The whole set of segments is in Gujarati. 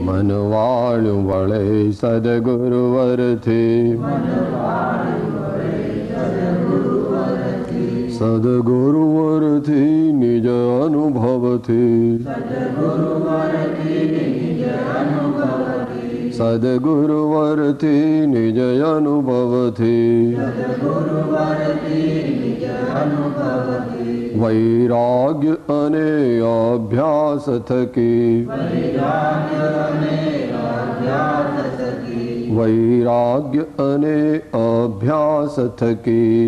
મનવાળું વળે સદગુરુવરથી, સદગુરુવરથી નિજ અનુભવથી, સદગુરુવરથી નિજ અનુભવથી, વૈરાગ્ય અને અભ્યાસ થકી, વૈરાગ્ય અને અભ્યાસ થકી,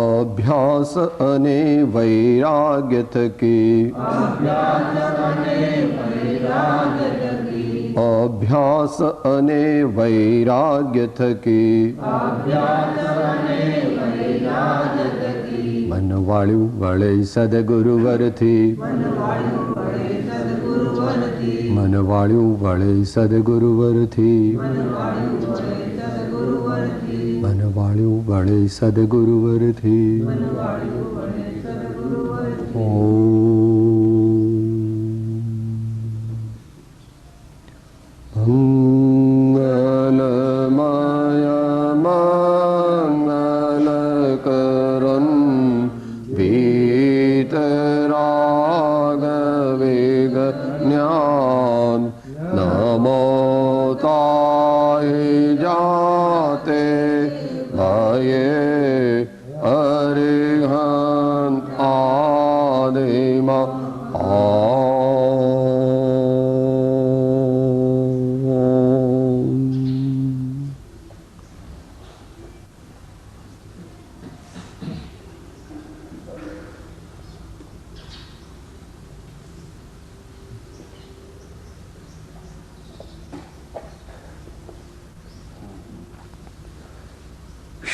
અભ્યાસ અને વૈરાગ્ય થકી, અભ્યાસ અને વૈરાગ્ય થકી, મનવાળું વળે સદગુરુવરથી, મનવાળું વળે સદગુરુવરથી, મનવાળું વળે સદગુરુવરથી. મંગલમય મંગલકરન વીતરાગ વિજ્ઞાન નમો તાય જાતે ભયે અરિહંત આદિમાં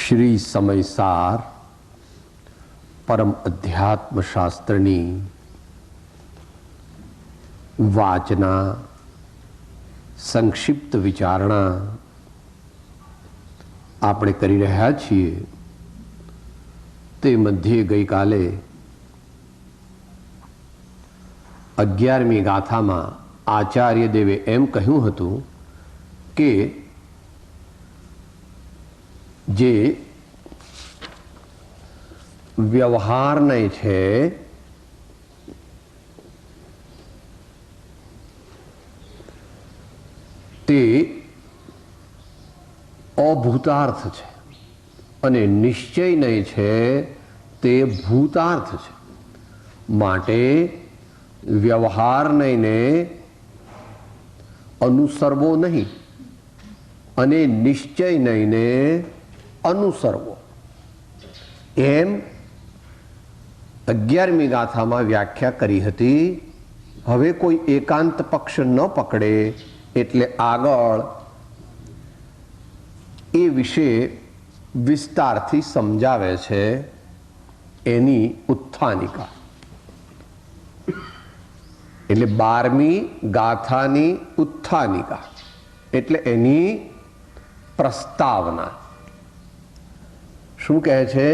શ્રી સમયસાર પરમ અધ્યાત્મ શાસ્ત્રની વાચના સંક્ષિપ્ત વિચારણા આપણે કરી રહ્યા છીએ. તે મધ્યે ગઈકાલે 11મી ગાથામાં આચાર્ય દેવે એમ કહ્યું હતું કે જે વ્યવહારને છે તે અભૂતાર્થ છે અને નિશ્ચય નહીં છે તે ભૂતાર્થ છે. માટે વ્યવહારને અનુસરવો નહીં અને નિશ્ચય નહીં અનુસરવો એમ 11મી ગાથામાં વ્યાખ્યા કરી હતી. હવે કોઈ એકાંત પક્ષ ન પકડે એટલે આગળ એ વિશે વિસ્તારથી સમજાવે છે એની ઉત્થાનિકા. એટલે 12મી ગાથાની ઉત્થાનિકા એટલે એની પ્રસ્તાવના. શું કહે છે?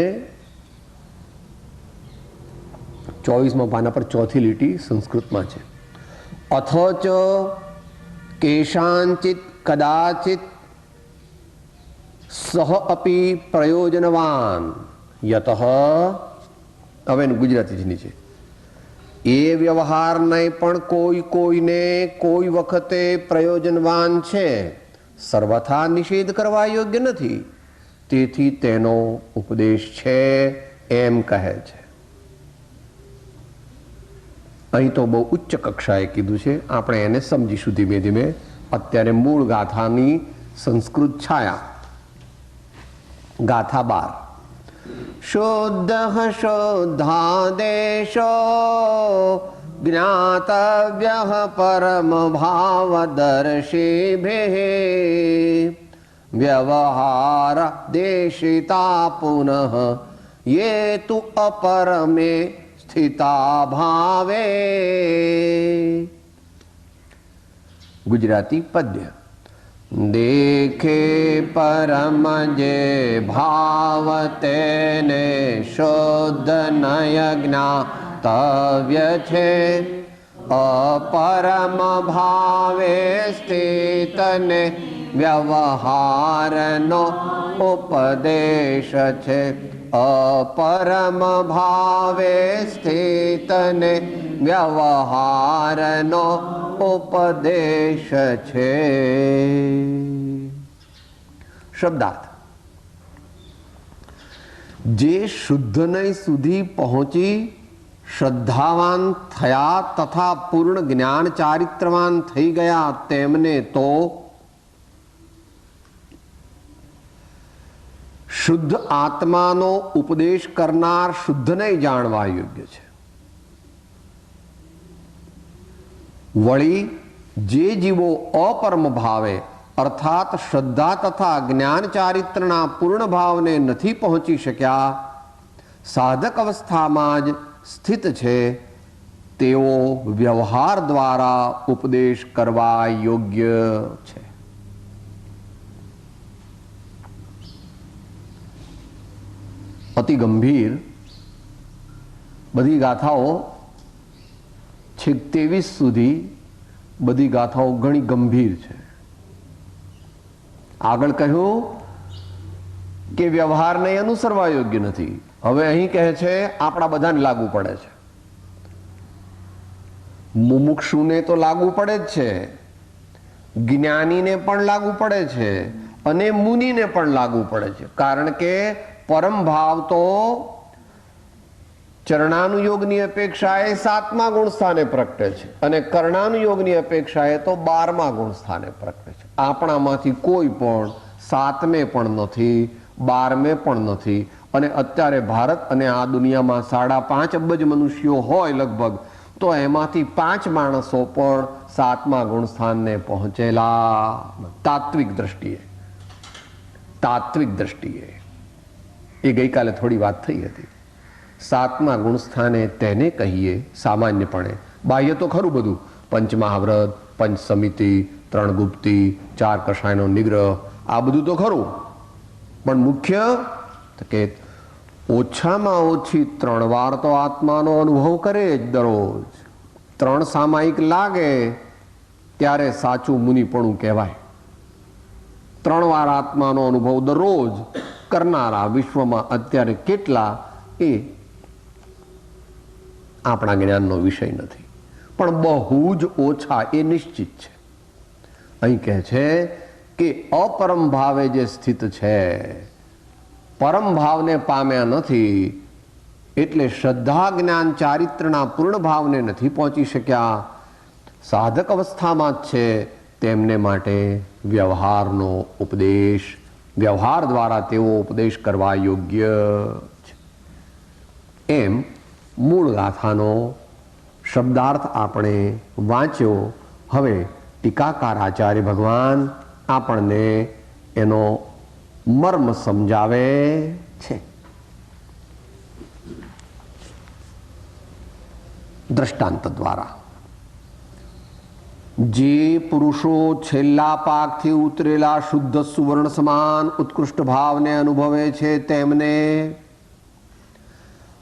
24મા પાના પર ચોથી લીટી સંસ્કૃતમાં છે. અથચ કેશાંચિત કદાચિત સહ અપી પ્રયોજનવાન યતઃ. હવે ગુજરાતીની છે. એ વ્યવહાર નહીં પણ કોઈને કોઈ વખતે પ્રયોજનવાન છે, સર્વથા નિષેધ કરવા યોગ્ય નથી, તેથી તેનો ઉપદેશ છે એમ કહે છે. અહીં તો બહુ ઉચ્ચ કક્ષાએ કીધું છે, આપણે એને સમજીશું ધીમે ધીમે. અત્યારે મૂળ ગાથાની સંસ્કૃત છાયા. ગાથા 12. શુદ્ધ શુદ્ધાદેશો જ્ઞાતવ્ય પરમ ભાવદર્શિભિઃ વ્યવહાર દેશિતા પુનઃ યે તુ અપરમે સ્થિતા ભાવે. ગુજરાતી પદ્ય. દેખે પરમ જે ભાવ તેને શુદ્ધ નય જ્ઞાતવ્ય છે. અપરમ ભાવે સ્થિતને વ્યવહારનો ઉપદેશ છે. અપરમ ભાવે સ્થિતને વ્યવહારનો ઉપદેશ છે. શબ્દાર્થ: જે શુદ્ધ નય સુધી પહોંચી શ્રદ્ધાવાન થયા તથા પૂર્ણ જ્ઞાન ચારિત્રવાન થઈ ગયા તેમને તો શુદ્ધ આત્માનો ઉપદેશ કરનાર શુદ્ધ નય જાણવા યોગ્ય છે. વળી જે જીવો અપરમ ભાવે અર્થાત શ્રદ્ધા તથા જ્ઞાન ચારિત્રના પૂર્ણ ભાવને નથી પહોંચી શક્યા, સાધક અવસ્થામાં જ સ્થિત છે, તેઓ વ્યવહાર દ્વારા ઉપદેશ કરવા યોગ્ય છે. અતિ ગંભીર બધી ગાથાઓ છેક 23 સુધી બધી ગાથાઓ ઘણી ગંભીર છે. આગળ કહ્યું કે વ્યવહારને અનુસરવા યોગ્ય નથી. હવે અહીં કહે છે આપણા બધાને લાગુ પડે છે. મુમુક્ષુને તો લાગુ પડે જ છે, જ્ઞાનીને પણ લાગુ પડે છે અને મુનિને પણ લાગુ પડે છે. કારણ કે પરમ ભાવ તો ચરણાનુયોગની અપેક્ષાએ 7મા ગુણ સ્થાને પ્રગટે છે અને કર્ણાનુયોગની અપેક્ષાએ તો 12મા ગુણ સ્થાને પ્રગટે છે. આપણામાંથી કોઈ પણ 7મે પણ નથી, 12મે પણ નથી. અને અત્યારે ભારત અને આ દુનિયામાં 5.5 અબજ મનુષ્યો હોય લગભગ, તો એમાંથી 5 માણસો પણ 7મા ગુણ સ્થાનને પહોંચેલા. તાત્વિક દ્રષ્ટિએ એ ગઈકાલે થોડી વાત થઈ હતી. 7મા ગુણ સ્થાને તેને કહીએ સામાન્યપણે, બાહ્ય તો ખરું બધું, પંચમહાવ્રત, પંચ સમિતિ, 3 ગુપ્તી, 4 કષાયનો નિગ્રહ, આ બધું તો ખરું. પણ મુખ્ય કે ઓછામાં ઓછી 3 વાર તો આત્માનો અનુભવ કરે જ દરરોજ. 3 સામાયિક લાગે ત્યારે સાચું મુનિપણું કહેવાય. 3 વાર આત્માનો અનુભવ દરરોજ કરનારા વિશ્વમાં અત્યારે કેટલા એ આપણા જ્ઞાનનો વિષય નથી, પણ બહુ જ ઓછા એ નિશ્ચિત છે. અહીં કહે છે કે અપરમ ભાવે જે સ્થિત છે, પરમ ભાવને પામ્યા નથી, એટલે શ્રદ્ધા જ્ઞાન ચારિત્રના પૂર્ણ ભાવને નથી પહોંચી શક્યા, સાધક અવસ્થામાં જ છે, તેમને માટે વ્યવહારનો ઉપદેશ, વ્યવહાર દ્વારા તેઓ ઉપદેશ કરવા યોગ્ય છે. એમ મૂળ ગાથાનો શબ્દાર્થ આપણે વાંચ્યો. હવે ટીકાકાર આચાર્ય ભગવાન આપણને એનો મર્મ સમજાવે છે. દ્રષ્ટાંત દ્વારા જે પુરુષો છેલ્લા પાકથી ઉતરેલા શુદ્ધ સુવર્ણ સમાન ઉત્કૃષ્ટ ભાવને અનુભવે છે, તેમને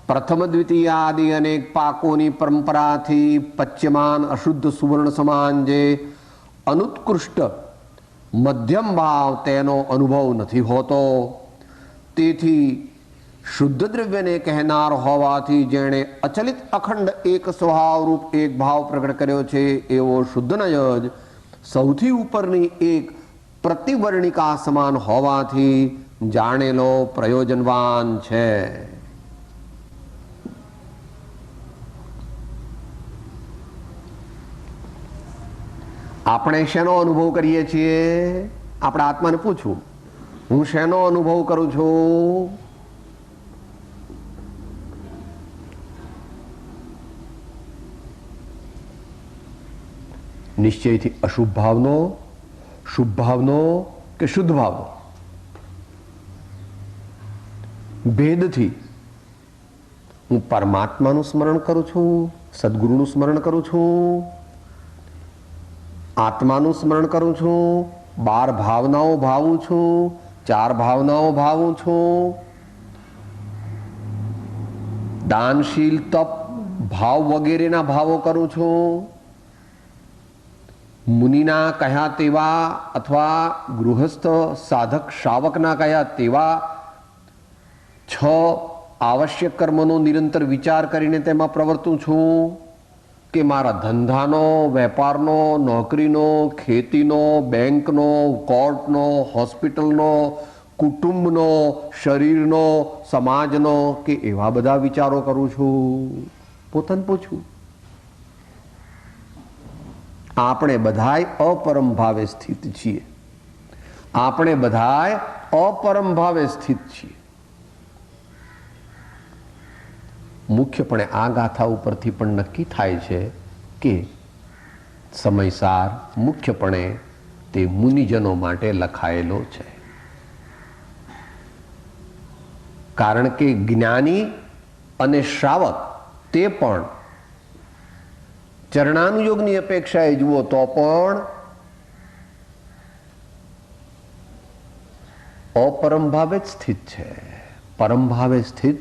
પ્રથમ દ્વિતીય આદિ અનેક પાકોની પરંપરાથી પચ્યમાન અશુદ્ધ સુવર્ણ સમાન જે અનુત્કૃષ્ટ મધ્યમ ભાવ તેનો અનુભવ નથી હોતો. તેથી શુદ્ધ દ્રવ્યને કહેનાર હોવાથી જેણે અચલિત અખંડ એક સ્વભાવરૂપ એક ભાવ પ્રગટ કર્યો છે, એવો શુદ્ધનય જ સૌથી ઉપરની એક પ્રતિવર્ણિકા સમાન હોવાથી જાણેલો પ્રયોજનવાન છે. આપણે શેનો અનુભવ કરીએ છીએ? આપણા આત્માને પૂછવું, હું શેનો અનુભવ કરું છું? નિશ્ચયથી અશુભ ભાવનો, શુભ ભાવનો કે શુદ્ધ ભાવનો? ભેદથી હું પરમાત્માનું સ્મરણ કરું છું, સદગુરુનું સ્મરણ કરું છું, આત્માનું સ્મરણ કરું છું, 12 ભાવનાઓ ભાવું છું, 4 ભાવનાઓ ભાવું છું, દાનશીલ તપ ભાવ વગેરેના ભાવો કરું છું, મુનિના કહ્યા તેવા અથવા ગૃહસ્થ સાધક શ્રાવકના કહ્યા તેવા 6 આવશ્યક કર્મોનો નિરંતર વિચાર કરીને તેમાં પ્રવર્તું છું, કે મારા ધંધાનો, વેપારનો, નોકરીનો, ખેતીનો, બેંકનો, કોર્ટનો, હોસ્પિટલનો, કુટુંબનો, શરીરનો, સમાજનો, કે એવા બધા વિચારો કરું છું? પોતાને પૂછું. આપણે બધાય અપરમ ભાવે સ્થિત છીએ. આપણે બધાય અપરમ ભાવે સ્થિત છીએ. મુખ્યપણે આ ગાથા ઉપરથી પણ નક્કી થાય છે કે સમયસાર મુખ્યપણે તે મુનિજનો માટે લખાયેલો છે. કારણ કે જ્ઞાની અને શ્રાવક તે પણ ચરણાનુયોગની અપેક્ષાએ જુઓ તો પણ અપરમ ભાવે જ સ્થિત છે. પરમ ભાવે સ્થિત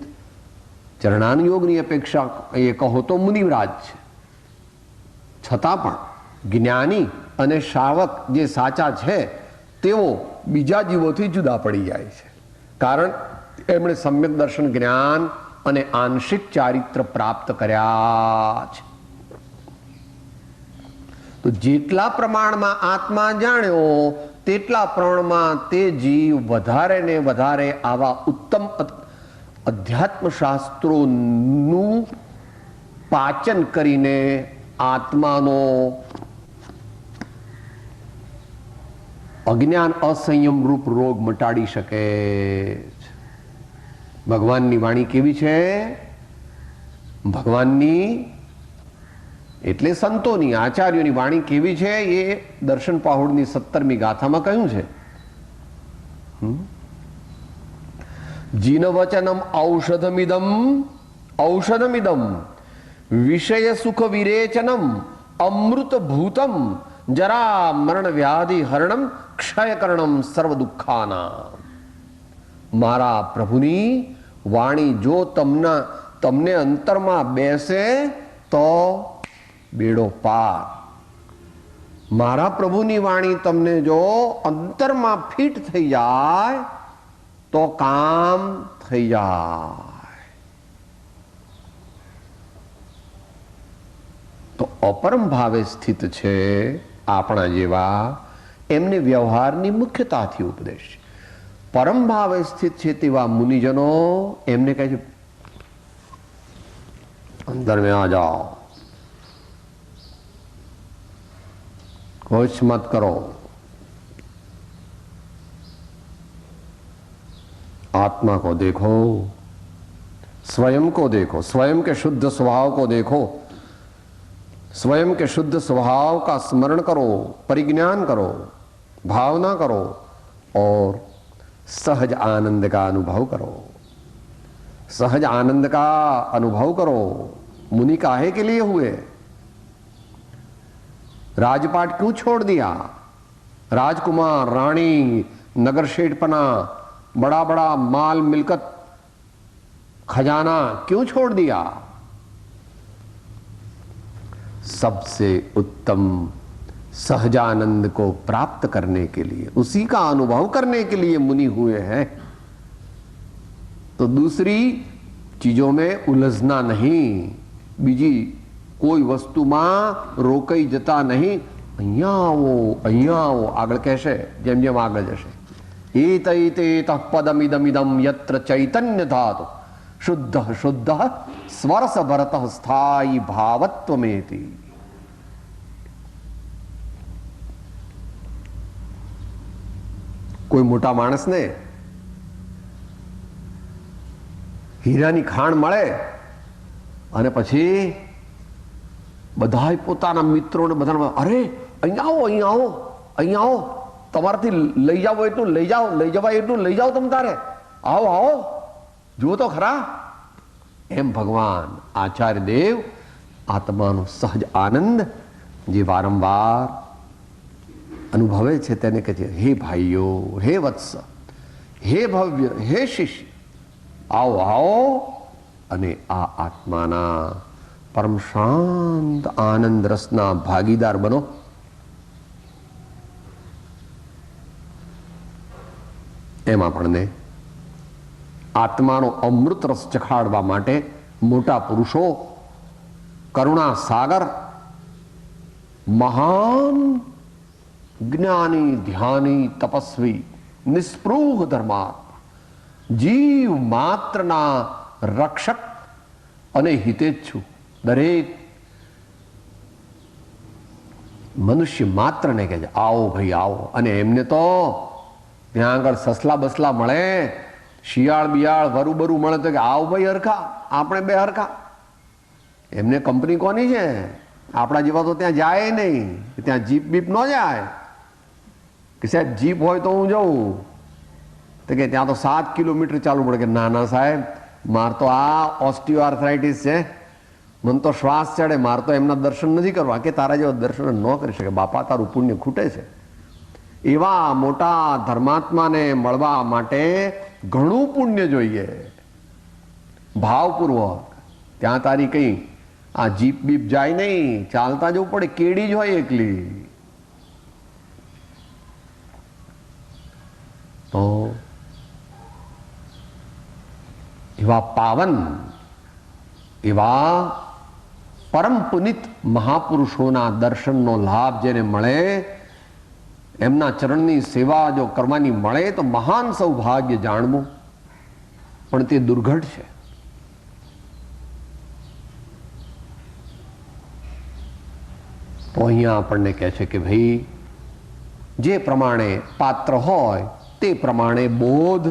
ચરણાનુયોગની અપેક્ષા એ કહો તો મુનિવરાજ છે. છતાં પણ જ્ઞાની અને શ્રાવક જે સાચા છે તેઓ બીજા જીવોથી જુદા પડી જાય છે. કારણ એમણે સમ્યક દર્શન જ્ઞાન અને આંશિક ચારિત્ર પ્રાપ્ત કર્યા છે. તો જેટલા પ્રમાણમાં આત્મા જાણ્યો તેટલા પ્રમાણમાં તે જીવ વધારે ને વધારે આવા ઉત્તમ અધ્યાત્મ શાસ્ત્રોનું પાચન કરીને આત્માનો અજ્ઞાન અસંયમ રૂપ રોગ મટાડી શકે છે. ભગવાનની વાણી કેવી છે? ભગવાનની એટલે સંતોની, આચાર્યોની વાણી કેવી છે એ દર્શન પાહુડની 17મી ગાથામાં કહ્યું છે. જીન વચનમ ઔષધમિદમ વિષય સુખ વિરેચનમ અમૃત ભૂતમ જરા મરણ વ્યાધિ હરણમ ક્ષયકરણમ સર્વ દુઃખાના. મારા પ્રભુની વાણી જો તમને અંતરમાં બેસે તો બેડો પાર. મારા પ્રભુની વાણી તમને જો અંતરમાં ફિટ થઈ જાય તો કામ થઈ જાય. તો અપરમ ભાવે સ્થિત છે આપણા જેવા, એમને વ્યવહારની મુખ્યતાથી ઉપદેશ છે. પરમ ભાવે સ્થિત છે તેવા મુનિજનો એમને કહે છે અંદર में आ जाओ, कुछ मत करो, आत्मा को देखो, स्वयं को देखो, स्वयं के शुद्ध स्वभाव को देखो, स्वयं के शुद्ध स्वभाव का स्मरण करो, परिज्ञान करो, भावना करो और सहज आनंद का अनुभव करो. सहज आनंद का अनुभव करो. मुनि काहे के लिए हुए? राजपाट क्यों छोड़ दिया? राजकुमार, रानी, नगर शेठपना, बड़ा बड़ा माल मिलकत खजाना क्यों छोड़ दिया? सबसे उत्तम सहजानंद को प्राप्त करने के लिए, उसी का अनुभव करने के लिए मुनि हुए हैं. तो दूसरी चीजों में उलझना नहीं, बीजी कोई वस्तुમાં રોકાઈ જતા નહીં. અહીંયા આવો આગળ કહેશે જેમ જેમ આગળ જશે. એતૈતેતઃ પદમિદમિદમ યત્ર ચૈતન્ય ધાતુ શુદ્ધ શુદ્ધ સ્વરસ ભરતઃ સ્થાયી ભાવત્વમેતિ. કોઈ મોટા માણસને હીરાની ખાણ મળે અને પછી બધાય પોતાના મિત્રોને બધાને અરે અહીંયા આવો તમારાથી લઈ જાઓ એટલું લઈ જાઓ, લઈ જવાય એટલું લઈ જાઓ, તમ તારે આવો જુઓ તો ખરા. એમ ભગવાન આચાર્ય દેવ આત્માનો સહજ આનંદ જે વારંવાર અનુભવે છે તેને કહે છે, હે ભાઈઓ, હે વત્સ, હે ભવ્ય, હે શિષ્ય, આવો આવો અને આ આત્માના પરમ શાંત આનંદ રસના ભાગીદાર બનો. એમ આપણને આત્માનો અમૃત રસ ચખાડવા માટે મોટા પુરુષો, કરુણા સાગર, મહાન જ્ઞાની, ધ્યાની, તપસ્વી, નિસ્પૃહ ધર્માત્મા, જીવ માત્રના રક્ષક અને હિતેચ્છુ, દરેક મનુષ્ય માત્રને કહે છે, આવો ભાઈ આવો. અને એમને તો ત્યાં આગળ સસલા બસલા મળે, શિયાળ બિયાળ વરુ બરુ મળે તો કે આવો ભાઈ હરખા, આપણે બે હરખા. એમને કંપની કોની છે? આપણા જેવા તો ત્યાં જાય નહીં, ત્યાં જીપ બીપ ન જાય કે સાહેબ જીપ હોય તો હું જઉં, તો કે ત્યાં તો 7 કિલોમીટર ચાલવું પડે. કે ના ના સાહેબ, માર તો આ ઓસ્ટિયોઆર્થરાઇટિસ છે, મને તો શ્વાસ ચડે, માર તો એમના દર્શન નથી કરવા. કે તારા જેવા દર્શન ન કરી શકે બાપા, તારું પુણ્ય ખૂટે છે. એવા મોટા ધર્માત્માને મળવા માટે ઘણું પુણ્ય જોઈએ, ભાવપૂર્વક. ત્યાં તારી કઈ આ જીપ બીપ જાય નહીં, ચાલતા જવું પડે, કેડી જ હોય એકલી. તો એવા પાવન, એવા પરમ પુનિત મહાપુરુષોના દર્શનનો લાભ જેને મળે, એમના ચરણની સેવા જો કરવાની મળે તો મહાન સૌભાગ્ય જાણવું, પણ તે દુર્ઘટ છે. તો અહીંયા આપણને કહે છે કે ભાઈ, જે પ્રમાણે પાત્ર હોય તે પ્રમાણે બોધ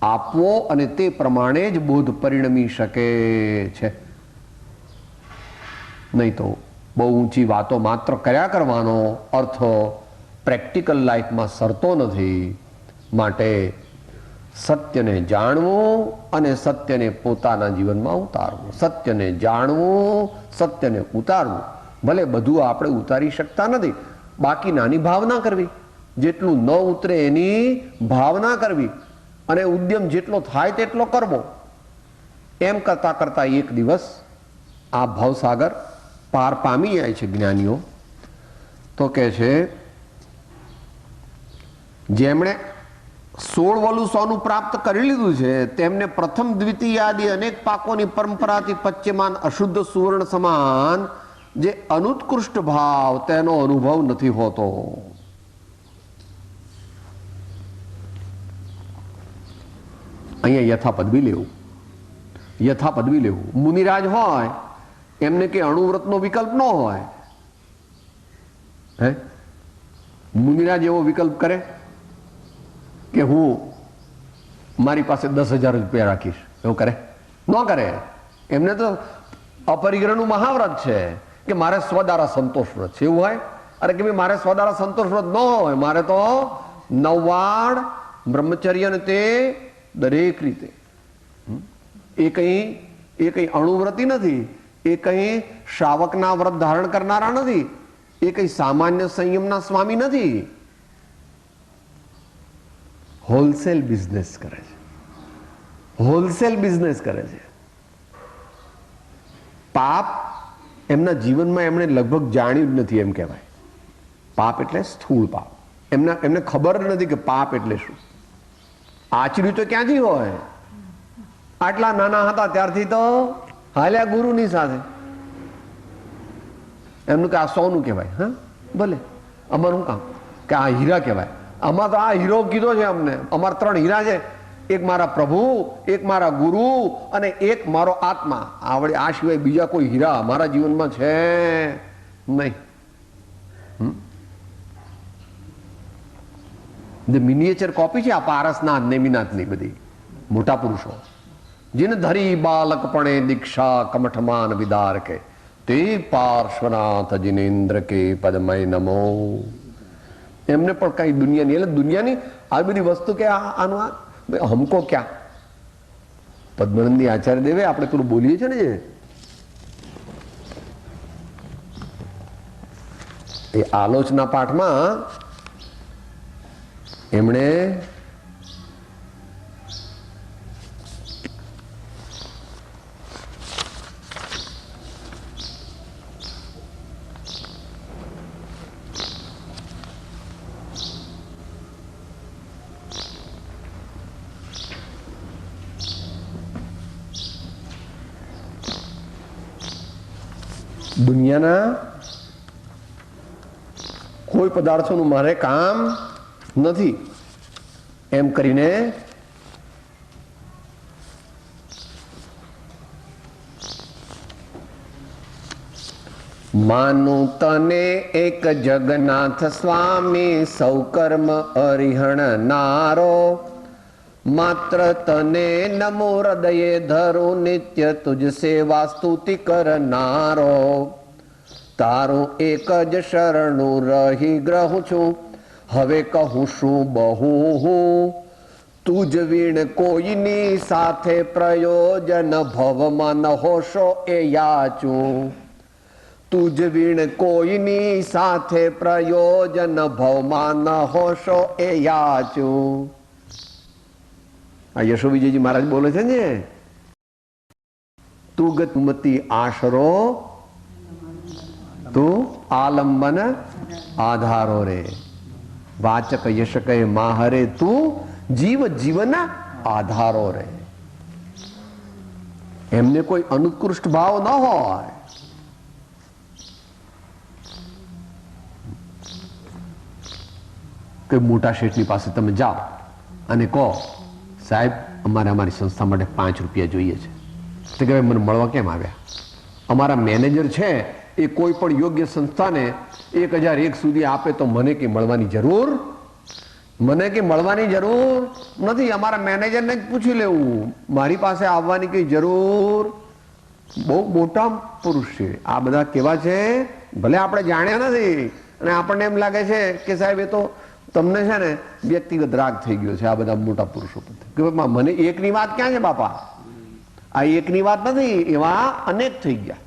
આપવો અને તે પ્રમાણે જ બોધ પરિણમી શકે છે. નહીં તો બહુ ઊંચી વાતો માત્ર કર્યા કરવાનો અર્થ પ્રેક્ટિકલ લાઈફમાં સરતો નથી. માટે સત્યને જાણવું અને સત્યને પોતાના જીવનમાં ઉતારવું. સત્યને જાણવું, સત્યને ઉતારવું. ભલે બધું આપણે ઉતારી શકતા નથી, બાકી નાની ભાવના કરવી, જેટલું ન ઉતરે એની ભાવના કરવી, અને ઉદ્યમ જેટલો થાય તેટલો કરવો. એમ કરતા કરતા એક દિવસ આ ભવસાગર પાર પામી જાય છે જ્ઞાનીઓ. તો કહે છે, જેમણે 16 વલું સોનું પ્રાપ્ત કરી લીધું છે તેમને પ્રથમ દ્વિતીય આદિ અનેક પાકોની પરંપરાથી પચ્યમાન અશુદ્ધ સુવર્ણ સમાન જે અનુત્કૃષ્ટ ભાવ તેનો અનુભવ નથી હોતો. અહીંયા યથાપદવી લેવું, યથાપદવી લેવું. મુનિરાજ હોય એમને કે અણુવ્રતનો વિકલ્પ ન હોય. હે, મુનિરાજ એવો વિકલ્પ કરે કે હું મારી પાસે 10,000 રૂપિયા રાખીશ, એવું કરે? ન કરે. એમને તો અપરિગ્રહનું મહાવ્રત છે કે મારે સ્વદારા સંતોષ વ્રત છે, એવું હોય? અરે કે ભાઈ મારે સ્વદારા સંતોષ વ્રત ન હોય, મારે તો 9 બ્રહ્મચર્ય ને તે દરેક રીતે. એ કઈ અણુવ્રતી નથી, એ કઈ શ્રાવકના વ્રત ધારણ કરનારા નથી, એ કઈ સામાન્ય સંયમના સ્વામી નથી. હોલસેલ બિઝનેસ કરે છે, હોલસેલ બિઝનેસ કરે છે. પાપ એમના જીવનમાં એમણે લગભગ જાણ્યું જ નથી, એમ કહેવાય. પાપ એટલે સ્થૂળ પાપ. એમને ખબર નથી કે પાપ એટલે શું. આચર્યું તો ક્યાંથી હોય? આટલા નાના હતા ત્યારથી તો હાલ્યા ગુરુની સાથે. એમનું કે આ સોનું કહેવાય. હા ભલે, અમારું કામ કે આ હીરા કહેવાય. આમાં તો આ હીરો કીધો છે અમને. અમારા 3 હીરા છે, એક મારા પ્રભુ, એક મારા ગુરુ અને એક મારો આત્મા. આવડે આ સિવાય બીજા કોઈ હીરા મારા જીવનમાં છે નહીં. મિનિએચર કોપી છે આ પારસનાથ, નેમિનાથની બધી મોટા પુરુષો. जिन धरी बालकपणे दीक्षा कमठमान विदार के ते पार्श्वनाथ जिनेन्द्र के पदमय नमो. એમને પણ કઈ દુનિયાની, એટલે દુનિયાની આ બધી વસ્તુ કે આનું હમકો ક્યાં. પદ્મનંદી આચાર્ય દેવે આપણે પેલું બોલીએ છીએ ને, એ આલોચના પાઠમાં એમણે દુનિયાના કોઈ પદાર્થોનું મારે કામ નથી એમ કરીને માનું તને એક જગન્નાથ સ્વામી સૌ કર્મ અરિહણ નારો માત્ર તને નમો હૃદયે ધરું નિત્ય તુજ સેવા સ્તુતિ કરનારો તારું એક જ શરણું રહી ગ્રહું છું હવે કહું શું બહુ હું તુજ વીણ કોઈની સાથે પ્રયોજન ભવમાં ન હોશો એ યાચું તુજ વીણ કોઈની સાથે પ્રયોજન ભવમાં ન હોશો એ યાચું. આ યશો વિજયજી મહારાજ બોલે છે ને, તું ગતમતી આશરો તું આલંબન આધારો રે વાચક યશ કહે માહરે તું જીવ જીવના આધારો રે. એમને કોઈ અનુત્કૃષ્ટ ભાવ ન હોય, કે મોટા શેઠની પાસે તમે જાઓ અને કહો સાહેબ અમારે અમારી સંસ્થા માટે 5 રૂપિયા જોઈએ છે, તો કે મને મળવા કેમ આવ્યા? અમારા મેનેજર છે એ કોઈ પણ યોગ્ય સંસ્થાને 1001 સુધી આપે તો મને કે મળવાની જરૂર નથી. અમારા મેનેજરને જ પૂછી લેવું, મારી પાસે આવવાની કઈ જરૂર. બહુ મોટા પુરુષ છે આ બધા. કેવા છે ભલે આપણે જાણ્યા નથી અને આપણને એમ લાગે છે કે સાહેબ એ તો તમને છે ને વ્યક્તિગત રાગ થઈ ગયો છે આ બધા મોટા પુરુષો પર. મને એકની વાત ક્યાં છે બાપા? આ એકની વાત નથી, એવા અનેક થઈ ગયા.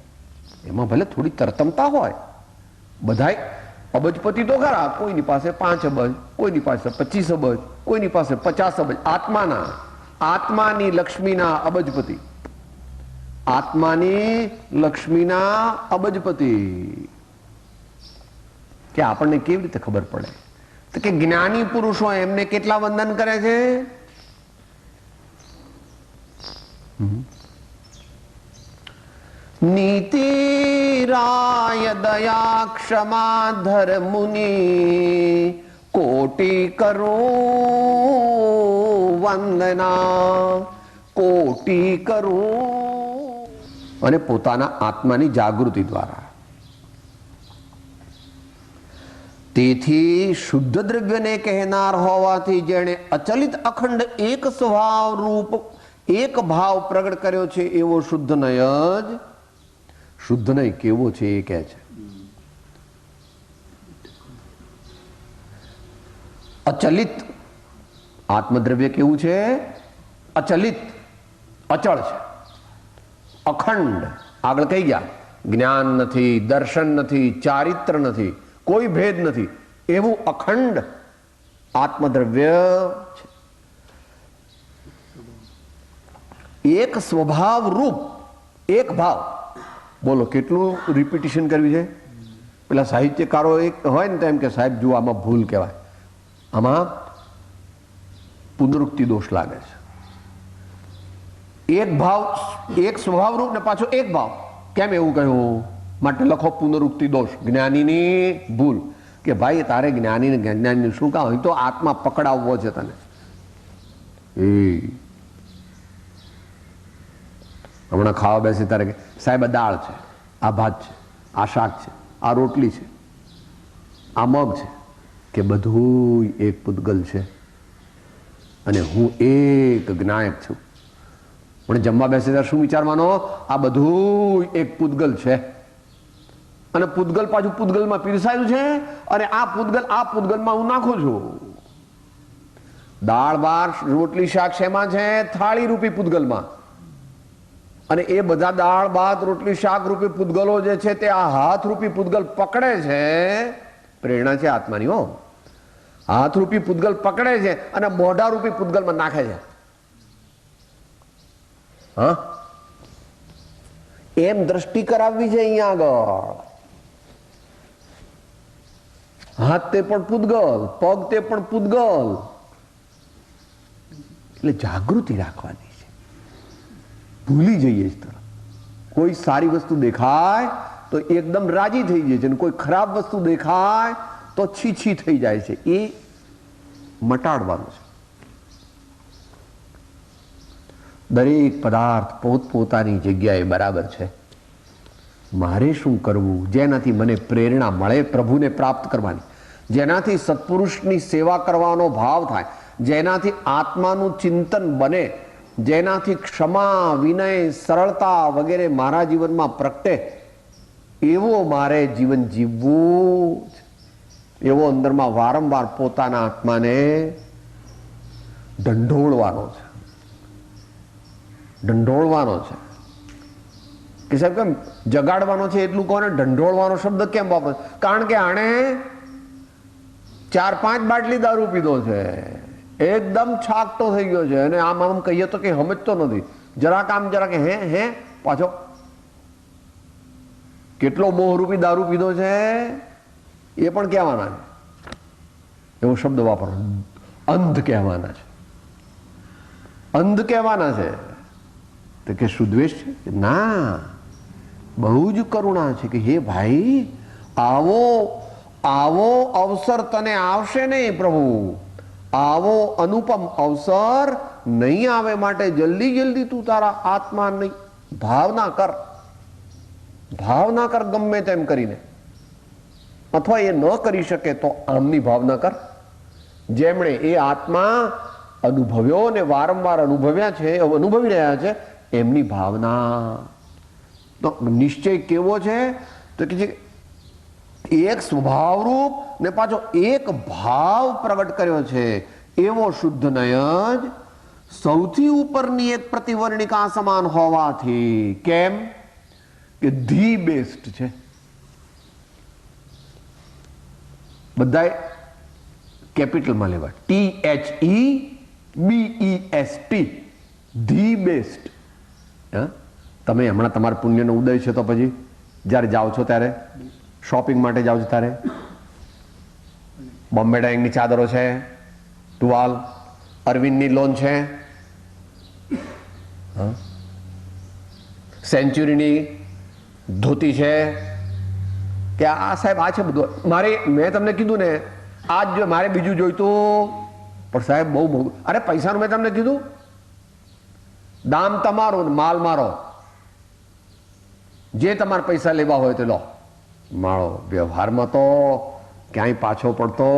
એમાં ભલે થોડી તરતમતા હોય, બધાય અબજપતિ તો ખરા, કોઈની પાસે 5 અબજ, કોઈની પાસે 25 અબજ, કોઈની પાસે 50 અબજ. આત્માની લક્ષ્મીના અબજપતિ, આત્માની લક્ષ્મીના અબજપતિ. કે આપણને કેવી રીતે ખબર પડે? તો કે જ્ઞાની પુરુષો એમને કેટલા વંદન કરે છે? નીતિ રાય દયા ક્ષમા ધર મુનિ કોટી કરું વંદના, કોટી કરું. અને પોતાના આત્માની જાગૃતિ દ્વારા. તેથી શુદ્ધ દ્રવ્યને કહેનાર હોવાથી જેણે અચલિત અખંડ એક સ્વભાવ રૂપ એક ભાવ પ્રગટ કર્યો છે એવો શુદ્ધ નય કેવો છે એ કહે છે. અચલિત આત્મદ્રવ્ય કેવું છે? અચલિત, અચળ છે, અખંડ. આગળ કહી ગયા, જ્ઞાન નથી, દર્શન નથી, ચારિત્ર નથી, કોઈ ભેદ નથી, એવું અખંડ આત્મદ્રવ્ય છે. એક સ્વભાવ રૂપ એક ભાવ. બોલો કેટલું રિપીટિશન કરવી છે? પેલા સાહિત્યકારો એક હોય ને તો એમ કે સાહેબ જુઓ આમાં ભૂલ કહેવાય, આમાં પુનરુક્તિ દોષ લાગે છે. એક ભાવ, એક સ્વભાવ રૂપ ને પાછો એક ભાવ. કેમ એવું કહ્યું? માટે લખો પુનરુક્તિ દોષ, જ્ઞાનીની ભૂલ. કે ભાઈ તારે જ્ઞાનીને શું કામ? અહીં તો આત્મા પકડાવવો છે તને. હમણાં ખાવા બેસી તારે સાહેબ આ દાળ છે, આ ભાત છે, આ શાક છે, આ રોટલી છે, આ મગ છે. કે બધું એક પૂતગલ છે અને હું એક જ્ઞાયક છું. પણ જમવા બેસે ત્યારે શું વિચારવાનો? આ બધું એક પૂતગલ છે અને પૂતગલ પાછું પૂતગલમાં પીરસાયું છે અને આ પૂતગલમાં હું નાખું છું. દાળ ભાત રોટલી શાક શેમાં છે? થાળી રૂપી પૂતગલમાં. અને એ બધા દાળ ભાત રોટલી શાક રૂપી પૂતગલો જે છે તે આ હાથ રૂપી પૂતગલ પકડે છે. પ્રેરણા છે આત્માની. હો, હાથરૂપી પૂતગલ પકડે છે અને મોઢારૂપી પૂતગલમાં નાખે છે. હા, એમ દ્રષ્ટિ કરાવવી છે અહીંયા આગળ. હાથ તે પણ પૂતગલ, પગ તે પણ પૂતગલ. એટલે જાગૃતિ રાખવાની છે. ભૂલી જઈએ છે તરત. કોઈ સારી વસ્તુ દેખાય તો એકદમ રાજી થઈ જાય છે અને કોઈ ખરાબ વસ્તુ દેખાય તો છીછી થઈ જાય છે. એ મટાડવાનું છે. દરેક પદાર્થ પોતપોતાની જગ્યાએ બરાબર છે. મારે શું કરવું જેનાથી મને પ્રેરણા મળે પ્રભુને પ્રાપ્ત કરવાની, જેનાથી સત્પુરુષની સેવા કરવાનો ભાવ થાય, જેનાથી આત્માનું ચિંતન બને, જેનાથી ક્ષમા, વિનય, સરળતા વગેરે મારા જીવનમાં પ્રગટે, એવો મારે જીવન જીવવું છે. એવો અંદરમાં વારંવાર પોતાના આત્માને ઢંઢોળવાનો છે. ઢંઢોળવાનો છે કે સાહેબ કેમ જગાડવાનો છે એટલું કોને ઢંઢોળવાનો શબ્દ કેમ વાપરો? કારણ કે આણે 4-5 બાટલી દારૂ પીધો છે, એકદમ છાકટો થઈ ગયો છે અને આમ કહીએ તો કે સમજતો નથી. જરાક આમ જરાક હે પાછો કેટલો મોહરૂપી દારૂ પીધો છે એ પણ કહેવાના છે. એવો શબ્દ વાપરવાનો. અંધ કહેવાના છે, અંધ કહેવાના છે. તો કે સુદ્વેષ છે? ના, બહુ જ કરુણા છે કે હે ભાઈ, આવો આવો અવસર તને આવશે નહીં પ્રભુ, આવો અનુપમ અવસર નહીં આવે, માટે જલ્દી જલ્દી તું તારા આત્માની ભાવના કર, ભાવના કર ગમે તેમ કરીને. અથવા એ ન કરી શકે તો આમની ભાવના કર. જેમણે એ આત્મા અનુભવ્યો ને વારંવાર અનુભવ્યા છે, અનુભવી રહ્યા છે, એમની ભાવના. તો નિશ્ચય કેવો છે? તો કે એક સ્વભાવરૂપ ને પાછો એક ભાવ પ્રગટ કર્યો છે. એવો શુદ્ધ નયન સૌથી ઉપરની એક પ્રતિવર્ણિકા સમાન હોવાથી. કેમ કે ધી બેસ્ટ છે. બધા કેપિટલમાં લેવા, THEBEST, ધી બેસ્ટ. તમે હમણાં તમારા પુણ્યનો ઉદય છે તો પછી જ્યારે જાઓ છો ત્યારે, શોપિંગ માટે જાઓ છો ત્યારે બોમ્બે ડાઇંગની ચાદરો છે, ટુવાલ, અરવિંદની લોન છે, સેન્ચુરીની ધોતી છે, કે આ સાહેબ આ છે બધું. મેં તમને કીધું ને આજ જો મારે બીજું જોઈતું પણ સાહેબ બહુ મોંઘું. અરે પૈસાનું મેં તમને કીધું, દામ તમારું માલ મારો, જે તમારે પૈસા લેવા હોય તે લો. માળો વ્યવહારમાં તો ક્યાંય પાછો પડતો.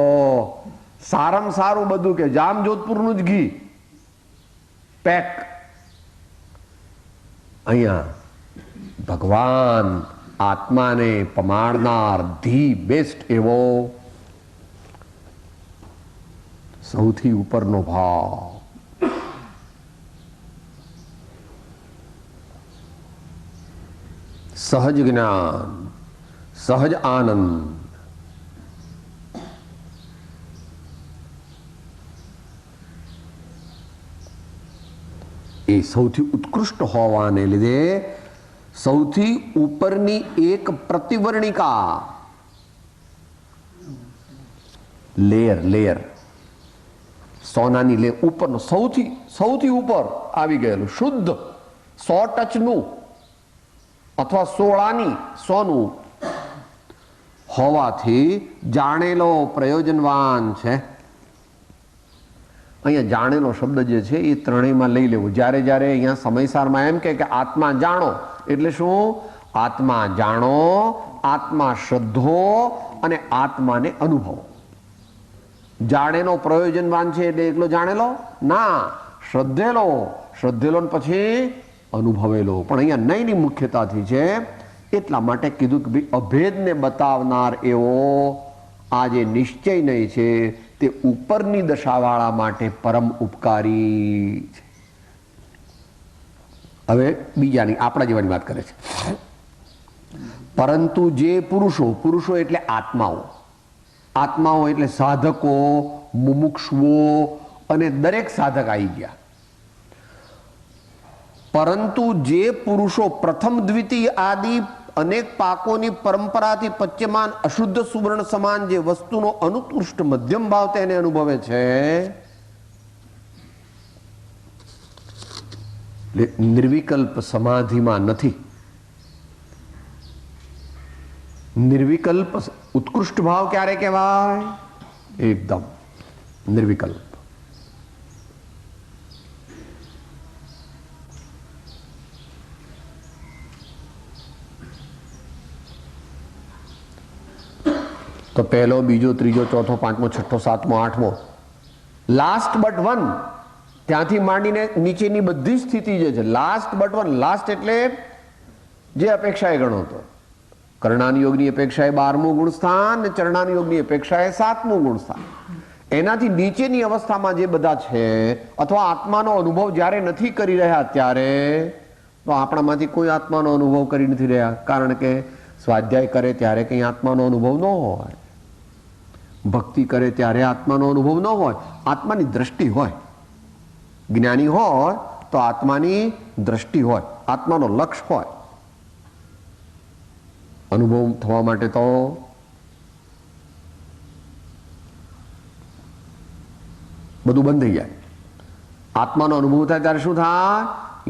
સારામાં સારું બધું કે જામ જોધપુરનું જ ઘી પેક. અહીંયા ભગવાન આત્માને પમાડનાર ધી બેસ્ટ એવો સૌથી ઉપરનો ભાવ. સહજ જ્ઞાન, સહજ આનંદ. એ સૌથી ઉત્કૃષ્ટ હોવાને લીધે સૌથી ઉપરની એક પ્રતિવર્ણિકા, લેયર સોનાની લેયર ઉપરનો સૌથી ઉપર આવી ગયેલું શુદ્ધ 100 ટચનું અથવા 16 સોનું હોવાથી જાણેલો પ્રયોજનવાન છે. અહીંયા જાણેલો શબ્દ જે છે એ ત્રણેયમાં લઈ લેવું. જ્યારે જ્યારે અહીંયા સમયસારમાં એમ કે આત્મા જાણો એટલે શું? આત્મા જાણો, આત્મા શ્રદ્ધો અને આત્માને અનુભવો. જાણેલો પ્રયોજનવાન છે એટલે એકલો જાણેલો ના, શ્રદ્ધેલો ને પછી અનુભવેલો. પણ અહીંયા નયની મુખ્યતાથી છે એટલા માટે કીધું કે ભાઈ અભેદને બતાવનાર એવો આ જે નિશ્ચય નહીં છે તે ઉપરની દશાવાળા માટે પરમ ઉપકારી છે. હવે બીજાની આપણા જેવાની વાત કરે છે. પરંતુ જે પુરુષો એટલે આત્માઓ, આત્માઓ એટલે સાધકો, મુમુક્ષુઓ અને દરેક સાધક આવી ગયા. પરંતુ જે પુરુષો પ્રથમ દ્વિતીય આદિ અનેક પાકોની પરંપરાથી પચ્યમાન અશુદ્ધ સુવર્ણ સમાન જે વસ્તુનો અનુકૃષ્ટ મધ્યમ ભાવ તેને અનુભવે છે, નિર્વિકલ્પ સમાધિમાં નથી. નિર્વિકલ્પ ઉત્કૃષ્ટ ભાવ ક્યારે કહેવાય? એકદમ નિર્વિકલ્પ. તો પહેલો, બીજો, ત્રીજો, ચોથો, પાંચમો, છઠ્ઠો, સાતમો, આઠમો, લાસ્ટ બટ વન, ત્યાંથી માંડીને નીચેની બધી સ્થિતિ જે છે, લાસ્ટ બટ વન. લાસ્ટ એટલે જે અપેક્ષાએ ગણો તો કર્ણાની યોગની અપેક્ષાએ 12મું ગુણસ્થાન ને ચરણાની યોગની અપેક્ષાએ 7મું ગુણસ્થાન. એનાથી નીચેની અવસ્થામાં જે બધા છે અથવા આત્માનો અનુભવ જ્યારે નથી કરી રહ્યા ત્યારે, તો આપણામાંથી કોઈ આત્માનો અનુભવ કરી નથી રહ્યા. કારણ કે સ્વાધ્યાય કરે ત્યારે કંઈ આત્માનો અનુભવ ન હોય, ભક્તિ કરે ત્યારે આત્માનો અનુભવ ન હોય. આત્માની દ્રષ્ટિ હોય, જ્ઞાની હોય તો આત્માની દ્રષ્ટિ હોય, આત્માનો લક્ષ્ય હોય. અનુભવ થવા માટે તો બધું બંધ થઈ જાય. આત્માનો અનુભવ થાય ત્યારે શું થાય?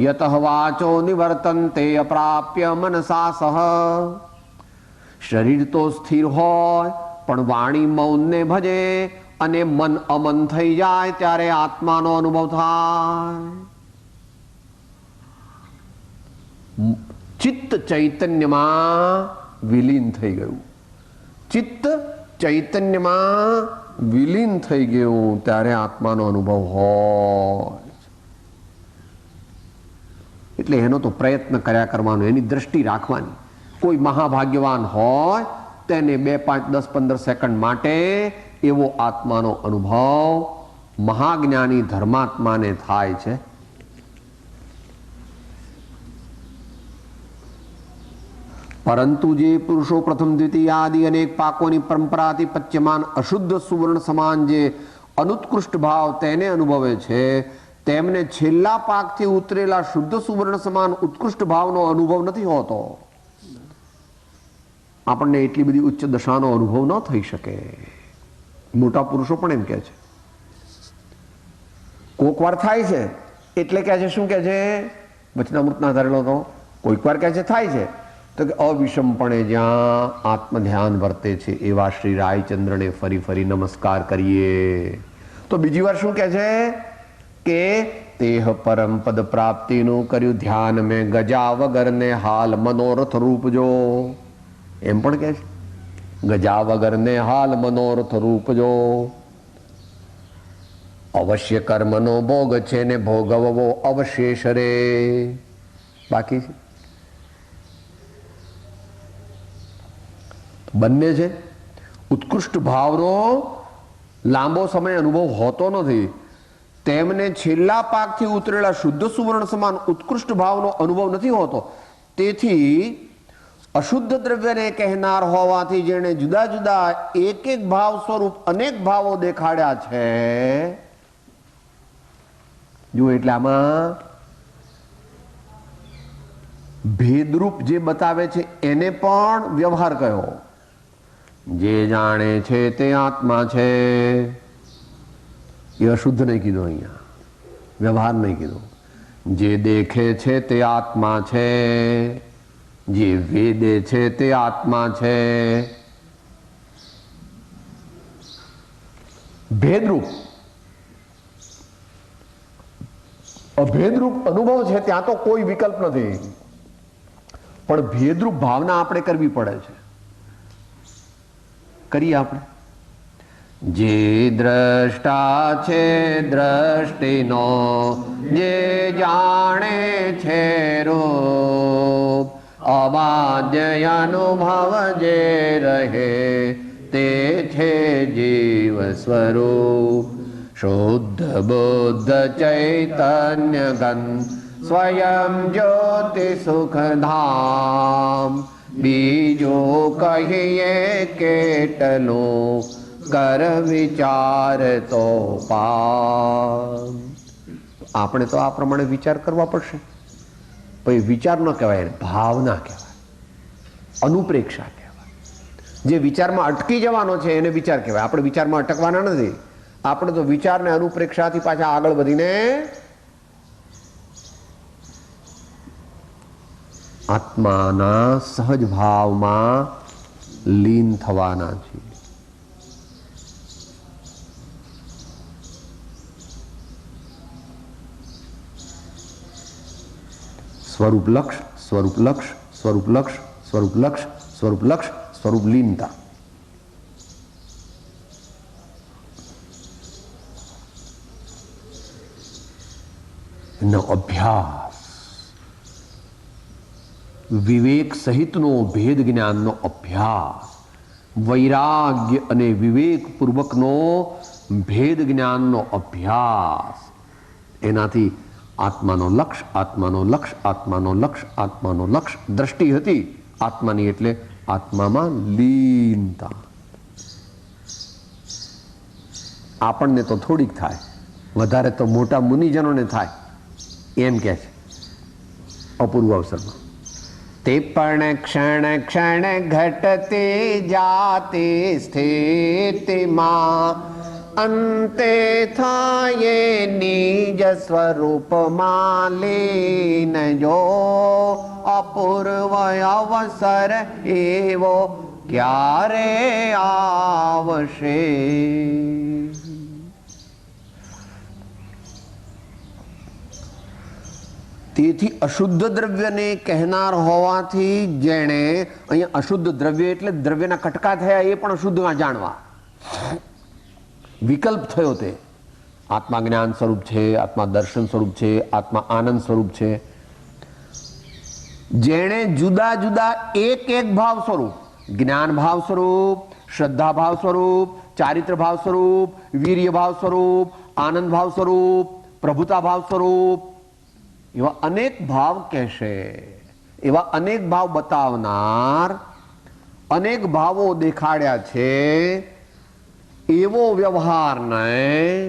યતઃ વાચો નિવર્તન્તે અપ્રાપ્ય મનસા સહ. શરીર તો સ્થિર હોય પણ વાણી મૌનને ભજે અને મન અમન થઈ જાય ત્યારે આત્માનો અનુભવ થાય. ચિત્ત ચૈતન્યમાં વિલીન થઈ ગયું. ચિત્ત ચૈતન્યમાં વિલીન થઈ ગયું ત્યારે આત્માનો અનુભવ હોય. એટલે એનો તો પ્રયત્ન કર્યા કરવાનો, એની દ્રષ્ટિ રાખવાની. કોઈ મહાભાગ્યવાન હોય તેને 2, 5, 10, 15 સેકન્ડ માટે એવો આત્માનો અનુભવ મહાજ્ઞાની ધર્માત્માને થાય છે. પરંતુ જે પુરુષો પ્રથમ દ્વિતીય આદિ અનેક પાકોની પરંપરાથી પચ્યમાન અશુદ્ધ સુવર્ણ સમાન જે અનુત્કૃષ્ટ ભાવ તેને અનુભવે છે, તેમને છેલ્લા પાકથી ઉતરેલા શુદ્ધ સુવર્ણ સમાન ઉત્કૃષ્ટ ભાવનો અનુભવ નથી હોતો. આપણને એટલી બધી ઉચ્ચ દશાનો અનુભવ ન થઈ શકે. મોટા પુરુષો પણ એમ કહે છે. કોઈક વાર થાય છે એટલે કહે છે, શું કહે છે? વચનામૃતના ધારેલો તો કોઈક વાર કહે છે થાય છે તો કે અવિષમપણે જ્યાં આત્મધ્યાન વર્તે છે એવા શ્રી રાયચંદ્રને ફરી ફરી નમસ્કાર કરીએ. તો બીજી વાર શું કહે છે કે તેહ પરમ પદ પ્રાપ્તિનું કર્યું ધ્યાન મેં ગજા વગરને હાલ મનોરથ રૂપ જો. એમ પણ કહે છે ગજા વગરને હાલ મનોરથ રૂપ જો. અવશ્ય કર્મનો ભોગ છે ને ભોગવવો અવશેષ રે. બાકી છે બંને છે. ઉત્કૃષ્ટ ભાવનો લાંબો સમય અનુભવ હોતો નથી. તેમને છેલ્લા પાકથી ઉતરેલા શુદ્ધ સુવર્ણ સમાન ઉત્કૃષ્ટ ભાવનો અનુભવ નથી હોતો. તેથી અશુદ્ધ દ્રવ્યને કહેનાર હોવાથી જેણે જુદા જુદા એક એક ભાવ સ્વરૂપ અનેક ભાવો દેખાડ્યા છે. જો એટલે આમાં ભેદરૂપ જે બતાવે છે એને પણ વ્યવહાર કયો. જે જાણે છે તે આત્મા છે એ અશુદ્ધ નહીં કીધો, અહીંયા વ્યવહાર નહીં કીધો. જે દેખે છે તે આત્મા છે, જે વેદે છે તે આત્મા છે. ભેદરૂપ અભેદરૂપ અનુભવ છે ત્યાં તો કોઈ વિકલ્પ નથી, પણ ભેદરૂપ ભાવના આપણે કરવી પડે છે. કરીએ આપણે. જે દ્રષ્ટા છે દ્રષ્ટિનો, જે જાણે છે રૂપ, અબાધ્ય અનુભવ જે રહે તે છે જીવ સ્વરૂપ. શુદ્ધ બુદ્ધ ચૈતન્ય ગન સ્વયં જ્યોતિ સુખધામ. બીજો કહીએ કેટલો કર વિચાર તો પામ. આપણે તો આ પ્રમાણે વિચાર કરવા પડશે. પછી વિચાર ન કહેવાય, ભાવના કહેવાય, અનુપ્રેક્ષા કહેવાય. જે વિચારમાં અટકી જવાનો છે એને વિચાર કહેવાય. આપણે વિચારમાં અટકવાના નથી. આપણે તો વિચારને અનુપ્રેક્ષાથી પાછા આગળ વધીને આત્માના સહજ ભાવમાં લીન થવાના છે. સ્વરૂપ લક્ષ, સ્વરૂપ લક્ષ, સ્વરૂપ લક્ષ, સ્વરૂપ લક્ષ, સ્વરૂપ લક્ષ, સ્વરૂપ લીનતા. નો અભ્યાસ, વિવેક સહિતનો ભેદ જ્ઞાનનો અભ્યાસ, વૈરાગ્ય અને વિવેક પૂર્વકનો ભેદ જ્ઞાનનો અભ્યાસ. એનાથી આત્માનો લક્ષ, આત્માનો લક્ષ, આત્માનો લક્ષ, આત્માનો લક્ષ દ્રષ્ટિ હતી આત્માની, એટલે આત્મામાં લીનતા. આપણને તો થોડીક થાય, વધારે તો મોટા મુનિજનોને થાય એમ કે છે અપૂર્વ અવસરમાં. તે પણ ક્ષણ ક્ષણ ઘટતે જાતે સ્થિતિમાં, અંતે થાય નિજ સ્વરૂપમાં લીન. જો અપૂર્વ અવસર એવો ક્યારે આવશે. તેથી અશુદ્ધ દ્રવ્યને કહેનાર હોવાથી જેણે અહીંયા અશુદ્ધ દ્રવ્ય એટલે દ્રવ્યના કટકા થયા એ પણ અશુદ્ધમાં જાણવા વિકલ્પ થયો. તે આત્મા જ્ઞાન સ્વરૂપ છે, આત્મા દર્શન સ્વરૂપ છે, આત્મા આનંદ સ્વરૂપ છે. જેણે જુદા જુદા એક એક ભાવ સ્વરૂપ, જ્ઞાન ભાવ સ્વરૂપ, શ્રદ્ધા ભાવ સ્વરૂપ, ચારિત્ર ભાવ સ્વરૂપ, વીર્ય ભાવ સ્વરૂપ, આનંદ ભાવ સ્વરૂપ, પ્રભુતા ભાવ સ્વરૂપ, એવા અનેક ભાવ કહેશે. એવા અનેક ભાવ બતાવનાર, અનેક ભાવો દેખાડ્યા છે. એવો વ્યવહાર નહીં,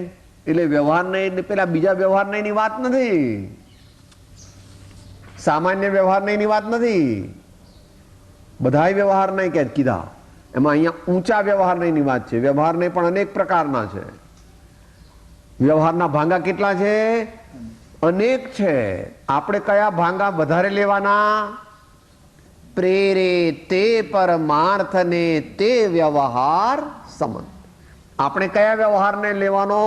એટલે વ્યવહાર નહીં પેલા બીજા વ્યવહાર નહીં વાત નથી, સામાન્ય વ્યવહાર નહીં વાત નથી. બધા વ્યવહાર નહીં કે કીધા, એમાં અહીંયા ઊંચા વ્યવહાર નહીં વાત છે. વ્યવહાર નહીં પણ અનેક પ્રકારના છે. વ્યવહારના ભાંગા કેટલા છે? અનેક છે. આપણે કયા ભાંગા વધારે લેવાના? પ્રેરે તે પરમાર્થને તે વ્યવહાર સમન. આપણે કયા વ્યવહારને લેવાનો?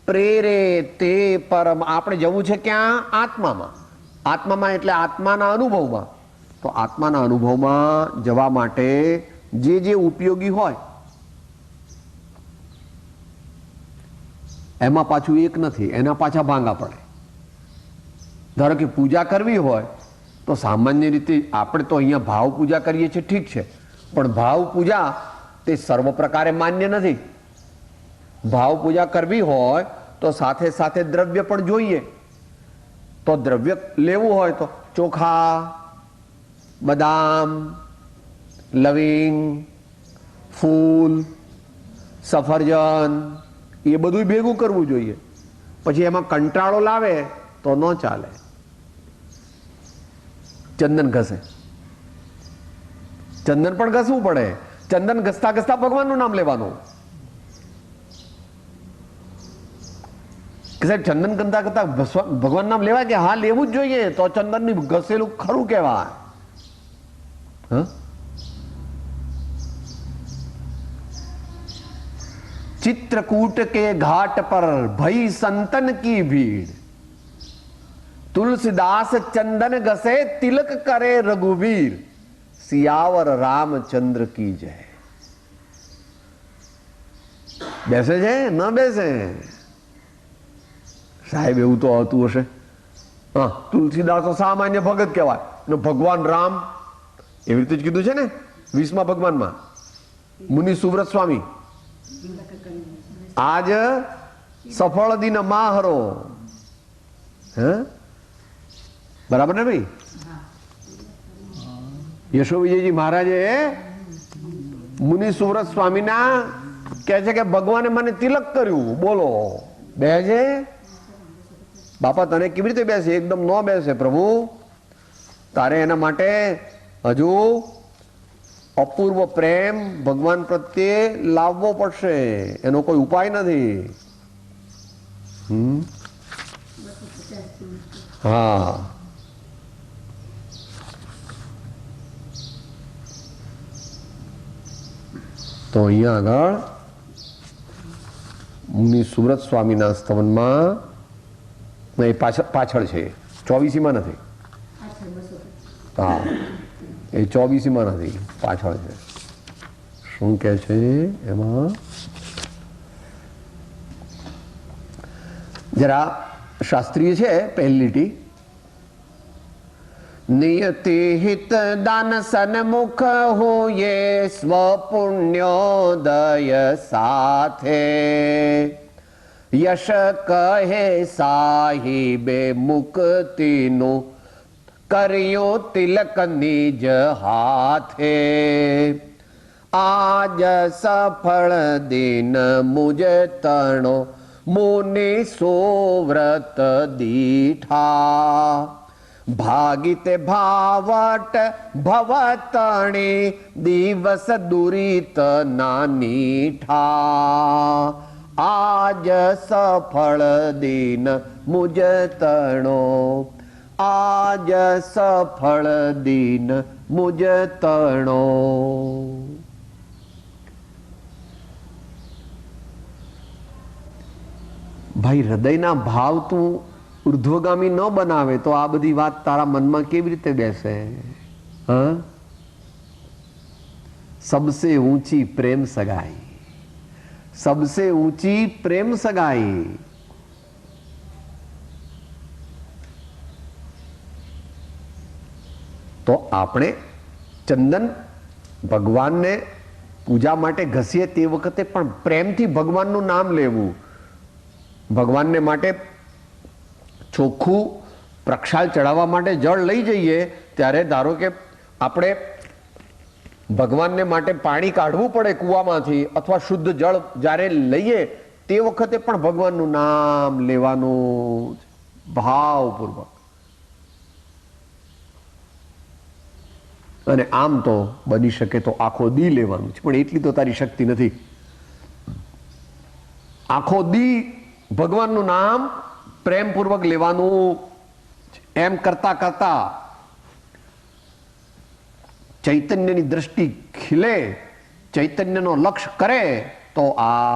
પ્રેરે તે પરમ. આપણે જવું છે ક્યાં? આત્મામાં. આત્મામાં એટલે આત્માના અનુભવમાં. તો આત્માના અનુભવમાં જવા માટે જે જે ઉપયોગી હોય એમાં પાછું એક નથી, એના પાછા ભાંગા પડે. ધારો કે પૂજા કરવી હોય તો સામાન્ય રીતે આપણે તો અહીંયા ભાવ પૂજા કરીએ છીએ, ઠીક છે, પણ ભાવ પૂજા તે સર્વ પ્રકારે માન્ય નથી. ભાવ પૂજા કરવી હોય તો સાથે સાથે દ્રવ્ય પણ જોઈએ. તો દ્રવ્ય લેવું હોય તો ચોખા, બદામ, લવિંગ, ફૂલ, સફરજન એ બધું ભેગું કરવું જોઈએ. પછી એમાં કંટાળો લાવે તો ન ચાલે. ચંદન ઘસે, ચંદન પણ ઘસવું પડે. ચંદન ઘસતા ઘસતા ભગવાનનું નામ લેવાનું. કે સાહેબ ચંદન કરતા કરતા ભગવાન નામ લેવાય કે? હા, લેવું જ જોઈએ. તો ચંદન ની ઘસેલું ખરું કહેવાય. चित्रकूट के घाट पर भई संतन की भीड़, तुलसीदास चंदन घसे तिलक करे रघुवीर, सियावर रामचंद्र की जय. બેસે છે? ન બેસે? સાહેબ એવું તો હતું હશે. હા, તુલસીદાસ સામાન્ય ભગત કહેવાય ને ભગવાન રામ એવી રીતે જ કીધું છે ને 20મા ભગવાનમાં. મુનિ સુવ્રત સ્વામી આજ સફળ દિન માહરો. હે, બરાબર ને ભાઈ? યશો વિજયજી મહારાજે મુનિ સુવ્રત સ્વામીના કહે છે કે ભગવાને મને તિલક કર્યું. બોલો, બેસે બાપા? તને કેવી રીતે બેસે? એકદમ ન બેસે પ્રભુ. તારે એના માટે હજુ અપૂર્વ પ્રેમ ભગવાન પ્રત્યે લાવવો પડશે. એનો કોઈ ઉપાય નથી. હા, તો અહીંયા આગળ મુનિ સુબ્રત સ્વામીના સ્તવનમાં એ પાછળ છે, 24માં નથી. હા, એ 24માં નથી, પાછળ છે. શું કે છે એમાં? જરા શાસ્ત્રીય છે પહેલી લીટી. નિયતિ હિત દાન સન્મુખ હોયે સ્વપુણ્યોદય સાથે યશ કહે સાહિબે મુક્તિનું કર્યો તિલક નિજ હાથે આજ સફળ દિન મુજ તણો મુનિ સોવ્રત દીઠા ભાગિતે ભાવટ ભવતણી દિવસ દુરિત નાનીઠા આજ સફળ દિન મુજ તણો આજ સફળ દિન મુજ તણો. ભાઈ, હૃદયના ભાવ તું ઉર્ધ્વગામી ન બનાવે તો આ બધી વાત તારા મનમાં કેવી રીતે બેસે? હા, સબસે ઊંચી પ્રેમ સગાઈ, સબસે ઊંચી પ્રેમ સગાઈ. તો આપણે ચંદન ભગવાનને પૂજા માટે ઘસીએ તે વખતે પણ પ્રેમથી ભગવાનનું નામ લેવું. ભગવાનને માટે ચોખ્ખું પ્રક્ષાલ ચડાવવા માટે જળ લઈ જઈએ ત્યારે ધારો કે આપણે ભગવાનને માટે પાણી કાઢવું પડે કૂવામાંથી અથવા શુદ્ધ જળ જ્યારે લઈએ તે વખતે પણ ભગવાનનું નામ લેવાનું ભાવપૂર્વક. અને આમ તો બની શકે તો આખો દી લેવાનું છે, પણ એટલી તો તારી શક્તિ નથી. આખો દી ભગવાનનું નામ પ્રેમપૂર્વક લેવાનું. એમ કરતા કરતા ચૈતન્યની દ્રષ્ટિ ખીલે, ચૈતન્યનો લક્ષ્ય કરે તો આ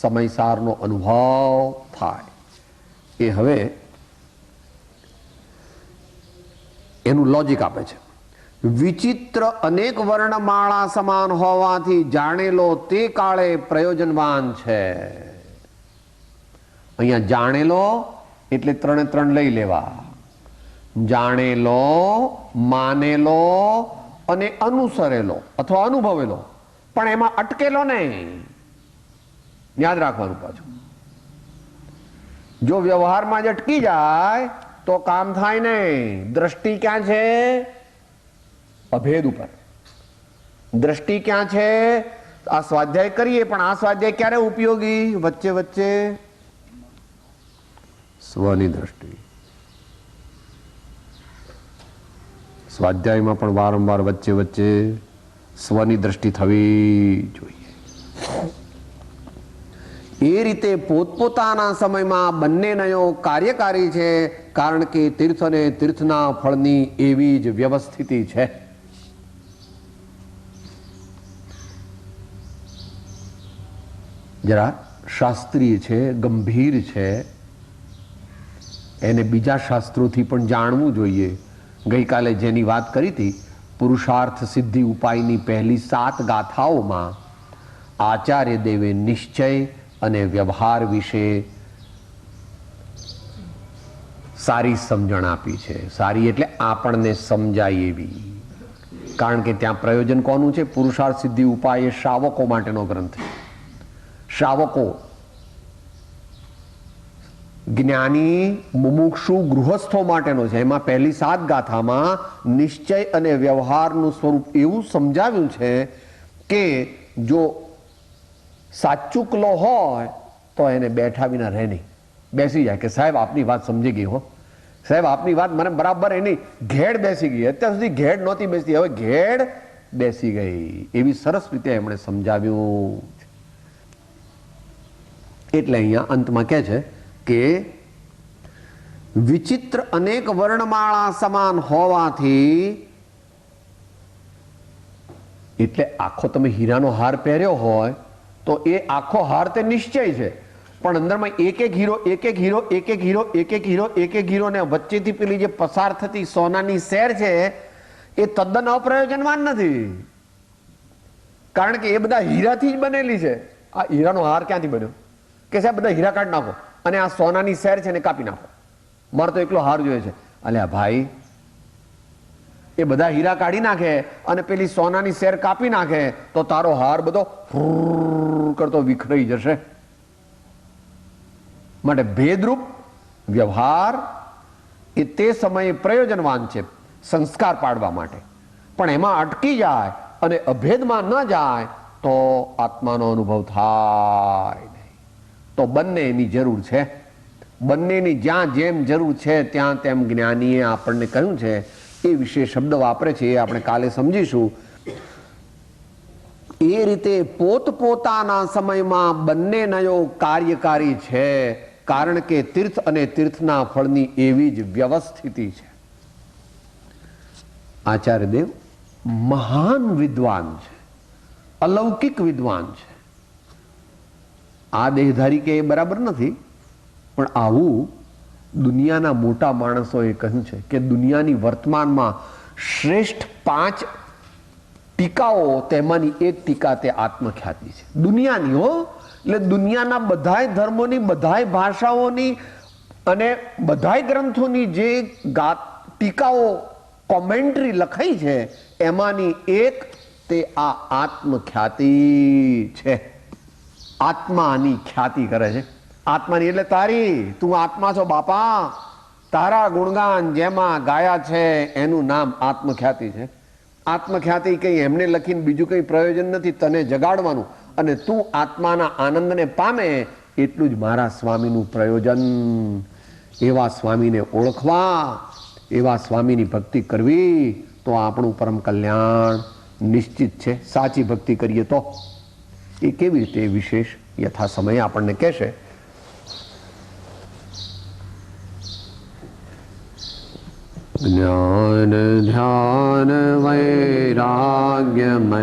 સમયસારનો અનુભવ થાય. એ હવે એનું લોજિક આપે છે. વિચિત્ર અનેક વર્ણમાળા સમાન હોવાથી જાણેલો તે કાળે પ્રયોજનવાન છે. અહીંયા જાણેલો એટલે 3 એ 3 લઈ લેવા. જાણેલો, માનેલો અને અનુસરેલો અથવા અનુભવેલો, પણ એમાં અટકેલો નહીં. યાદ રાખવાનું પાછું. જો વ્યવહારમાં જ અટકી જાય તો કામ થાય નહીં. દ્રષ્ટિ ક્યાં છે? અભેદ ઉપર. દ્રષ્ટિ ક્યાં છે? આ સ્વાધ્યાય કરીએ પણ આ સ્વાધ્યાય ક્યારે ઉપયોગી? વચ્ચે વચ્ચે સ્વની દ્રષ્ટિ. સ્વાધ્યાયમાં પણ વારંવાર વચ્ચે વચ્ચે સ્વની દ્રષ્ટિ થવી જોઈએ. એ રીતે પોતપોતાના સમયમાં બંને નયો કાર્યકારી છે, કારણ કે તીર્થ અને તીર્થના ફળની એવી જ વ્યવસ્થિતિ છે. જરા શાસ્ત્રીય છે, ગંભીર છે, એને બીજા શાસ્ત્રોથી પણ જાણવું જોઈએ. ગઈકાલે જેની વાત કરી હતી, પુરુષાર્થ સિદ્ધિ ઉપાયની પહેલી 7 ગાથાઓમાં આચાર્ય દેવે નિશ્ચય અને વ્યવહાર વિશે સારી સમજણ આપી છે. સારી એટલે આપણને સમજાય એવી. કારણ કે ત્યાં પ્રયોજન કોનું છે? પુરુષાર્થ સિદ્ધિ ઉપાય એ શ્રાવકો માટેનો ગ્રંથ છે. શ્રાવકો, જ્ઞાની, મુમુક્ષુ, ગૃહસ્થો માટેનો છે. એમાં પહેલી 7 ગાથામાં નિશ્ચય અને વ્યવહારનું સ્વરૂપ એવું સમજાવ્યું છે કે જો સાચુકલો હોય તો એને બેઠા વિના રહે નહીં, બેસી જાય કે સાહેબ આપની વાત સમજી ગઈ હો, સાહેબ આપની વાત મને બરાબર એની ઘેડ બેસી ગઈ. અત્યાર સુધી ઘેડ નહોતી બેસતી, હવે ઘેડ બેસી ગઈ. એવી સરસ રીતે એમણે સમજાવ્યું. એટલે અહીંયા અંતમાં કહે છે કે વિચિત્ર અનેક વર્ણમાળા સમાન હોવાથી, એટલે આખો તમે હીરાનો હાર પહેર્યો હોય તો એ આખો હાર તે નિશ્ચય છે, પણ અંદરમાં એક એક હીરો એક એક હીરો એક એક હીરો એક એક હીરો એક એક હીરો ને વચ્ચેથી પેલી જે પસાર થતી સોનાની સેર છે એ તદ્દન અપ્રયોજનવાન નથી, કારણ કે એ બધા હીરાથી જ બનેલી છે. આ હીરાનો હાર ક્યાંથી બન્યો કે સાહેબ બધા હીરા કાઢી નાખો અને આ સોનાની સેર છે ને કાપી નાખો, મારે તો એકલો હાર જોઈએ છે. અલ્યા ભાઈ, એ બધા હીરા કાઢી નાખે અને પેલી સોનાની શેર કાપી નાખે તો તારો હાર બધો કરતો વિખરાઈ જશે. માટે ભેદરૂપ વ્યવહાર એ તે સમયે પ્રયોજનવાન છે સંસ્કાર પાડવા માટે, પણ એમાં અટકી જાય અને અભેદમાં ન જાય તો આત્માનો અનુભવ થાય નહીં. તો બંનેની જરૂર છે, બંનેની જ્યાં જેમ જરૂર છે ત્યાં તેમ જ્ઞાનીએ આપણને કહ્યું છે. એ વિશે શબ્દ વાપરે છે, એ આપણે કાલે સમજીશું. એ રીતે પોતપોતાના સમયમાં બંને નયો કાર્યકારી છે, કારણ કે તીર્થ અને તીર્થના ફળની એવી જ વ્યવસ્થિતિ છે. આચાર્ય દેવ મહાન વિદ્વાન છે, અલૌકિક વિદ્વાન છે. આ દેહધારી કે એ બરાબર નથી, પણ આવું દુનિયાના મોટા માણસોએ કહ્યું છે કે દુનિયાની વર્તમાનમાં શ્રેષ્ઠ 5 ટીકાઓ, તેમાંની એક ટીકા તે આત્મખ્યાતિ છે. દુનિયાની હો, એટલે દુનિયાના બધાય ધર્મોની, બધાય ભાષાઓની અને બધાય ગ્રંથોની જે ટીકાઓ, કોમેન્ટ્રી લખાઈ છે એમાંની એક તે આ આત્મખ્યાતિ છે. આત્માની ખ્યાતિ કરે છે. આત્માની એટલે તારી, તું આત્મા છો બાપા, તારા ગુણગાન જેમાં ગાયા છે એનું નામ આત્મખ્યાતિ છે. આત્મખ્યાતિ કઈ એમને લખીને બીજું કઈ પ્રયોજન નથી, તને જગાડવાનું અને તું આત્માના આનંદને પામે એટલું જ મારા સ્વામીનું પ્રયોજન. એવા સ્વામીને ઓળખવા, એવા સ્વામીની ભક્તિ કરવી તો આપણું પરમ કલ્યાણ નિશ્ચિત છે. સાચી ભક્તિ કરીએ તો એ કેવી રીતે વિશેષ યથા સમયે આપણને કહેશે. જ્ઞાન ધ્યાન વૈરાગ્યમય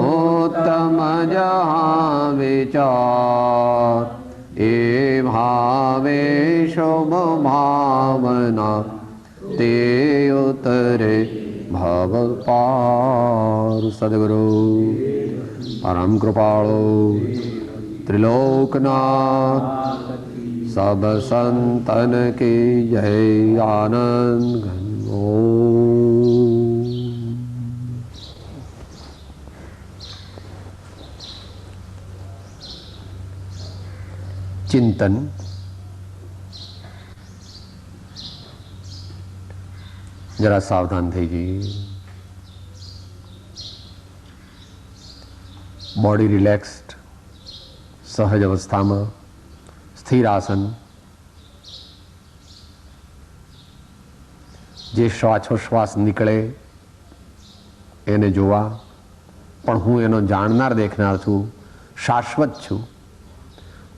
ઉત્તમ જહાં વિચાર, એ ભાવે શુભ ભાવના તે ઉતરે ભવ પાર. સદગુરુ પરમ કૃપાળુ ત્રિલોકનાથ सब संतन की जय. आनंद घन ओम. चिंतन. जरा सावधान થઈ જઈએ. બોડી રિલેક્સ્ડ, સહજ અવસ્થામાં સ્થિર આસન. જે શ્વાસોશ્વાસ નીકળે એને જોવા, પણ હું એનો જાણનાર દેખનાર છું, શાશ્વત છું.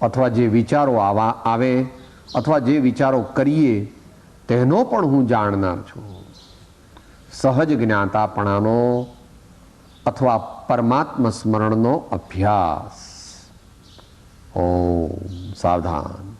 અથવા જે વિચારો આવે અથવા જે વિચારો કરીએ તેનો પણ હું જાણનાર છું. સહજ જ્ઞાતાપણાનો અથવા પરમાત્મા સ્મરણનો અભ્યાસ. ઓમ. સાવધાન.